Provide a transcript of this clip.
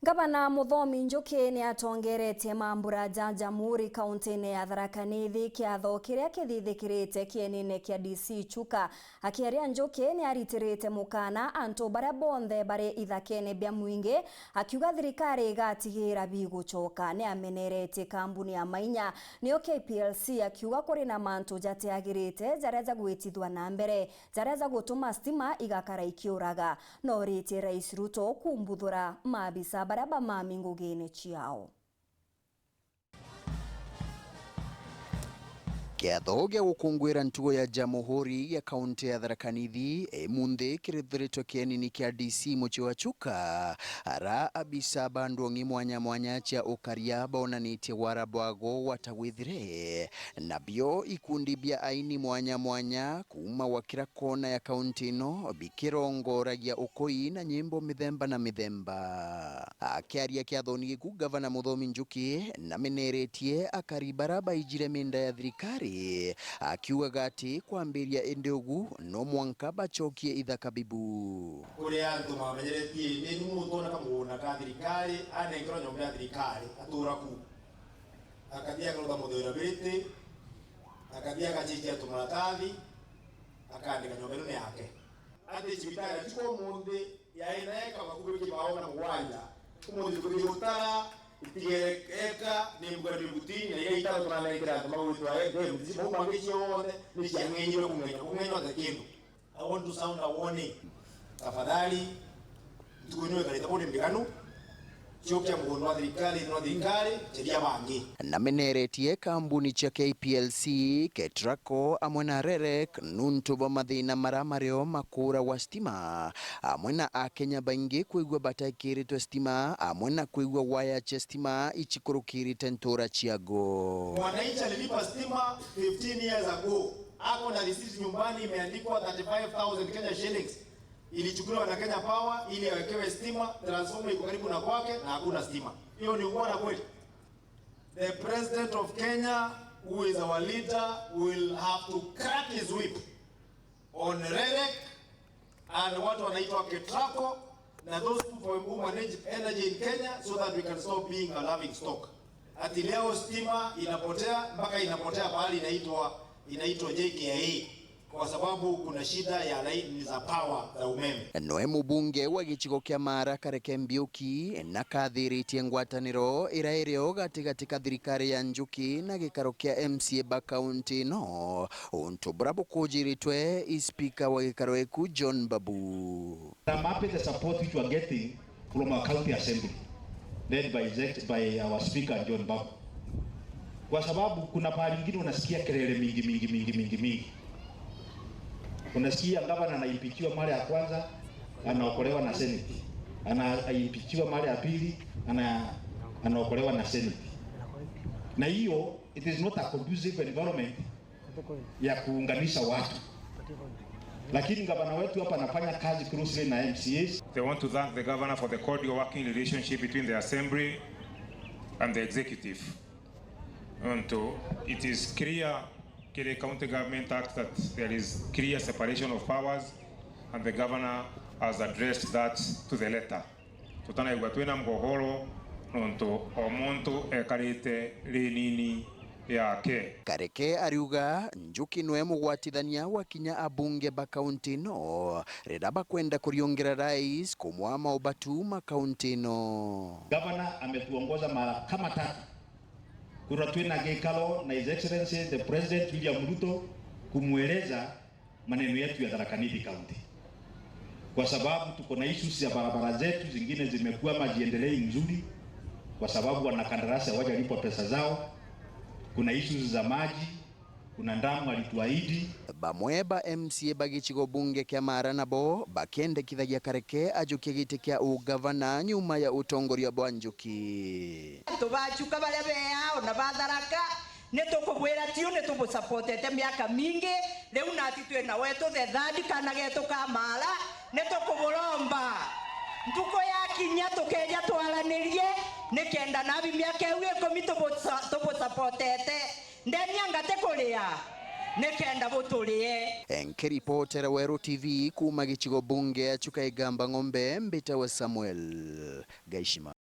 Gavana Muthomi Njuki ni atongerete maambura ja Jamhuri kaunti-ini ya Tharaka Nithi kiatho kiria kithithikirite kienine kia DC CHUKA. Akiaria Njuki ni aritirite mukana antu baria bonthe bari ithakene bia MWINGI, akiuga thirikari igatigira bigucoka. Ni amenerete kambuni ya mainya niyo KPLC, akiuga kuri na mantu jateagirite jaria jagwitithwa na mbere jaria jagutuma stima igakara ikiuraga. No rite Rais Ruto kumbuthura maabisa baraba mami ngugine chiao. Kiatho gia gukungwira ntugo ya Jamhuri ya kaunti ya Tharaka Nithi munthi kirithiritwe kienini kia DC muchi wa CHUKA ara abisa bandongi mwanya mwanya chia ukaria bonanitie warabwago watagwithire nabio ikundi bia aini mwanya mwanya kuma wakira kona ya kaunti ino bikirongoragia ukoi na nyimbo mithemba na mithemba. Akiaria kiathoni giku Gavana Muthomi Njuki na meneretie akaribara baijire minda ya thirikari akiuga gati kwambiria endogu no mwanka bachokie ithaka bibu kuri antu mamenyeretie ni mutona kamuna ka thirikari anengero nyombe ya thirikari atura ku akathia kuruta muthira biti akathia gachikia tumaratathi akandika nyombe ni yake ati cibitari chiko munthi yainaeka makubiki baona mugwanja umuthi kuri utara itigeka ni mugari butini na yaita tunanegira tamawitu aye mzimu mangichi wone ni cyangengiro kumenya zakindu. I want to sound a warning. Tafadhali tukunywe kaleta bode mbigano chokya mugono wa thirikari chedia bangi. Na meneretie kambuni cha KPLC Ketrako amwena Rerek nuntubo mathina maramario makura wa stima amwena akenya baingi kuigwa batakiritwe stima amwena kuigwa waya cha stima ichikurukirite ntora chiago. Mwananchi alilipa stima 15 years ago, ako na receipt nyumbani imeandikwa 35,000 Kenya shillings. Ilichukuliwa na Kenya Power ili awekewe stima, transformer iko karibu na kwake na hakuna stima. Hiyo ni uona kweli? The President of Kenya, who is our leader, will have to crack his whip on Rerek and watu wanaitwa Ketrako na those who manage energy in Kenya so that we can stop being a laughing stock. Ati leo stima inapotea mpaka inapotea pahali inaitwa JKIA kwa sababu kuna shida ya laini za power za umeme. Noe mubunge wa gichigo kia Mara Kareke Mbiuki na kathiritie ngwataniro iraireo gatigatika thirikari ya Njuki na gikaro kia MCA ba kaunti no untu brabo kujiritwe speaker wa gikaro eku John Babu. I'm happy the support which we are getting from our county assembly led by our speaker John Babu. Kwa sababu kuna pahali nyingine unasikia kelele mingi. Unasikia gavana anaimpichiwa mara ya kwanza anaokolewa na Senate. Anaimpichiwa mara ya pili anaokolewa na Senate. Na hiyo it is not a conducive environment ya kuunganisha watu. Lakini gavana wetu hapa anafanya kazi closely na MCAs. They want to thank the governor for the cordial working relationship between the assembly and the executive. And it is clear KIRI County Government Act that there is clear separation of powers and the governor has addressed that to the letter. Tutana igwatwena mgohoro nonto omonto ekarite rinini yake. Kareke ariuga Njuki noe mugwatithania wakinya abunge ba kaunti no redaba kwenda kuriongera rais kumwama ubatu ma kaunti no. Governor ametuongoza mara kama tatu kuratwena gekalo na His Excellency the President William Ruto kumweleza maneno yetu ya Tharaka Nithi County. Kwa sababu tuko na issues ya barabara zetu zingine zimekuwa majiendelei nzuri kwa sababu wanakandarasi hawajalipwa pesa zao. Kuna issues za maji, kuna ndamu alituahidi. Bamweba MCA bagichigo bunge kia Mara nabo bakende kithagia Kareke ajukie giti kia ugavana nyuma ya utongoria bwa Njuki. Tubachuka bale bea ona batharaka netukubwira tiu netubusupportete miaka mingi riu natitwe na wetu the third kana getu ka Mara netukubulomba ntuko ya kinya tukeja twaranirie nikenda nabi miaka ewe komito tubusupportete ndeni angate kuria nekenda buturie. Nkiripotera Weru TV kuma gichigo bunge CHUKA igamba ng'ombe mbita wa Samuel Gaishima.